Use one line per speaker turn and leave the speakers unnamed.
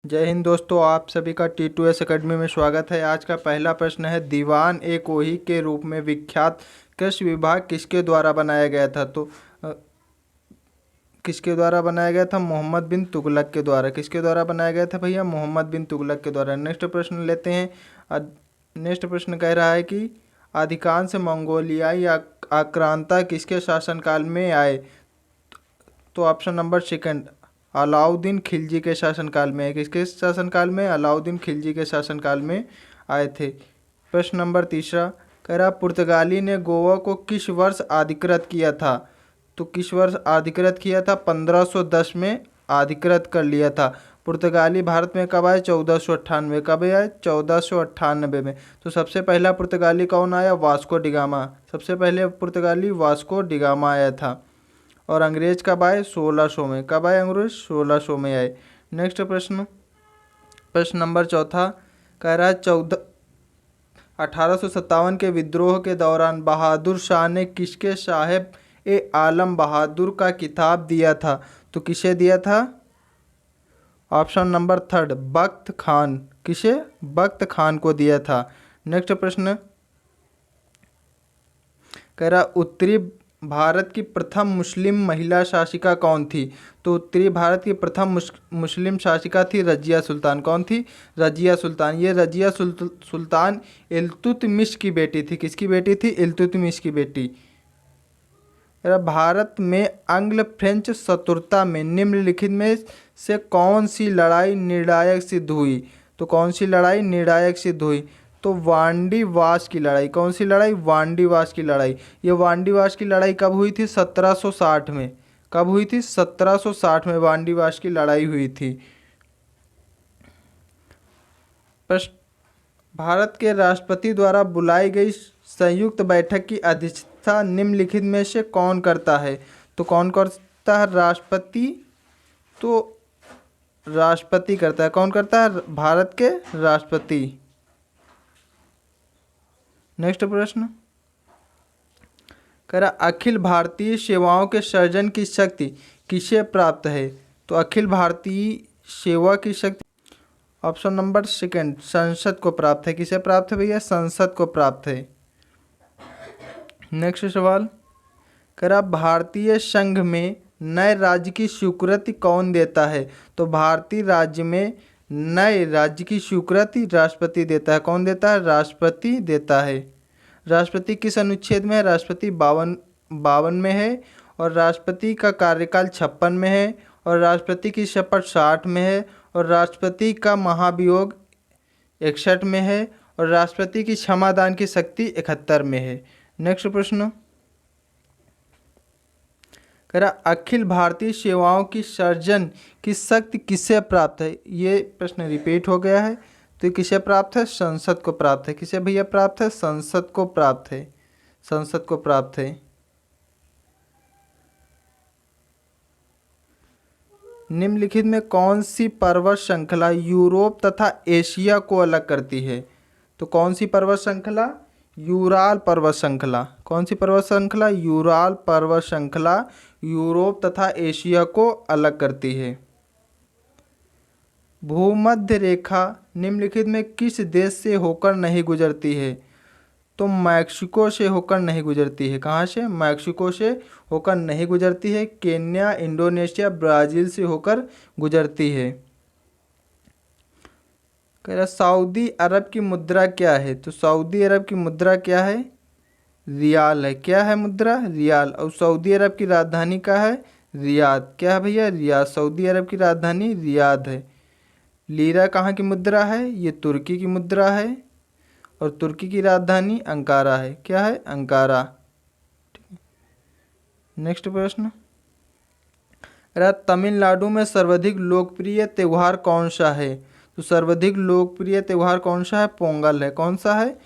जय हिंद दोस्तों, आप सभी का T2S अकेडमी में स्वागत है। आज का पहला प्रश्न है, दीवान ए कोही के रूप में विख्यात कृषि विभाग किसके द्वारा बनाया गया था? किसके द्वारा बनाया गया था? मोहम्मद बिन तुगलक के द्वारा। किसके द्वारा बनाया गया था भैया? मोहम्मद बिन तुगलक के द्वारा। नेक्स्ट प्रश्न लेते हैं। नेक्स्ट प्रश्न कह रहा है कि अधिकांश मंगोलियाई आक्रांता किसके शासनकाल में आए? तो option number second, Alauddin Khilji के शासनकाल में है। किसके शासनकाल में? अलाउद्दीन खिलजी के शासनकाल में आए थे। प्रश्न नंबर तीसरा कह रहा, पुर्तगाली ने गोवा को किस वर्ष अधिकृत किया था? तो किस वर्ष अधिकृत किया था? 1510 में अधिकृत कर लिया था। पुर्तगाली भारत में कब आए? 1498। कब आए? 1498 में। तो सबसे पहला पुर्तगाली कौन आया? Vasco da Gama. सबसे पहले पुर्तगाली वास्को डिगामा आया था। और अंग्रेज कब आए? 1600 में। कब आए अंग्रेज? 1600 में आए। नेक्स्ट प्रश्न नंबर चौथा कह रहा है, 1857 के विद्रोह के दौरान बहादुर शाह ने किसके साहेब ए आलम बहादुर का किताब दिया था? तो किसे दिया था? ऑप्शन नंबर थर्ड, बख्त खान। किसे? बख्त खान को दिया था। नेक्स्ट प्रश्न कह रहा, उत्तरी भारत की प्रथम मुस्लिम महिला शासिका कौन थी? तो उत्तरी भारत की प्रथम मुस्लिम शासिका थी रजिया सुल्तान। कौन थी? रजिया सुल्तान। ये रजिया सुल्तान इल्तुतमिश की बेटी थी। किसकी बेटी थी? इल्तुतमिश की बेटी। भारत में अंग्ल फ्रेंच शत्रुता में निम्नलिखित में से कौन सी लड़ाई निर्णायक सिद्ध हुई? तो कौन सी लड़ाई निर्णायक सिद्ध हुई? तो वांडीवास की लड़ाई। कौन सी लड़ाई? वांडीवास की लड़ाई। ये वांडीवास की लड़ाई कब हुई थी? 1760 में। कब हुई थी? 1760 में वांडीवास की लड़ाई हुई थी। भारत के राष्ट्रपति द्वारा बुलाई गई संयुक्त बैठक की अध्यक्षता निम्नलिखित में से कौन करता है? तो कौन करता है? राष्ट्रपति। तो राष्ट्रपति करता है। कौन करता है? भारत के राष्ट्रपति। नेक्स्ट प्रश्न कह रहा, अखिल भारतीय सेवाओं के सर्जन की शक्ति किसे प्राप्त है? तो अखिल भारतीय सेवा की शक्ति ऑप्शन नंबर सेकंड, संसद को प्राप्त है। किसे प्राप्त है भैया? संसद को प्राप्त है। नेक्स्ट सवाल कह रहा, भारतीय संघ में नए राज्य की स्वीकृति कौन देता है? तो भारतीय राज्य में नए राज्य की स्वीकृति राष्ट्रपति देता है। कौन देता है? राष्ट्रपति देता है। राष्ट्रपति किस अनुच्छेद में है? राष्ट्रपति 52 में है। और राष्ट्रपति का कार्यकाल 56 में है। और राष्ट्रपति की शपथ 60 में है। और राष्ट्रपति का महाभियोग 61 में है। और राष्ट्रपति की क्षमादान की शक्ति 71 में है। नेक्स्ट प्रश्न कह रहा, अखिल भारतीय सेवाओं की सर्जन की शक्ति किससे प्राप्त है? ये प्रश्न रिपीट हो गया है। तो किसे प्राप्त है? संसद को प्राप्त है। किसे भैया प्राप्त है? संसद को प्राप्त है। संसद को प्राप्त है। निम्नलिखित में कौन सी पर्वत श्रृंखला यूरोप तथा एशिया को अलग करती है? तो कौन सी पर्वत श्रृंखला? यूराल पर्वत श्रृंखला। कौन सी पर्वत श्रृंखला? यूराल पर्वत श्रृंखला यूरोप तथा एशिया को अलग करती है। भूमध्य रेखा निम्नलिखित में किस देश से होकर नहीं गुजरती है? तो मैक्सिको से होकर नहीं गुजरती है। कहाँ से? मैक्सिको से होकर नहीं गुजरती है। केन्या, इंडोनेशिया, ब्राज़ील से होकर गुजरती है। कह रहा, सऊदी अरब की मुद्रा क्या है? तो सऊदी अरब की मुद्रा क्या है? रियाल है। क्या है मुद्रा? रियाल। और सऊदी अरब की राजधानी क्या है? रियाद। क्या है भैया? रियाद। सऊदी अरब की राजधानी रियाद है। लीरा कहाँ की मुद्रा है? ये तुर्की की मुद्रा है। और तुर्की की राजधानी अंकारा है। क्या है? अंकारा। नेक्स्ट प्रश्न, तमिलनाडु में सर्वाधिक लोकप्रिय त्यौहार कौन सा है? तो सर्वाधिक लोकप्रिय त्यौहार कौन सा है? पोंगल है। कौन सा है?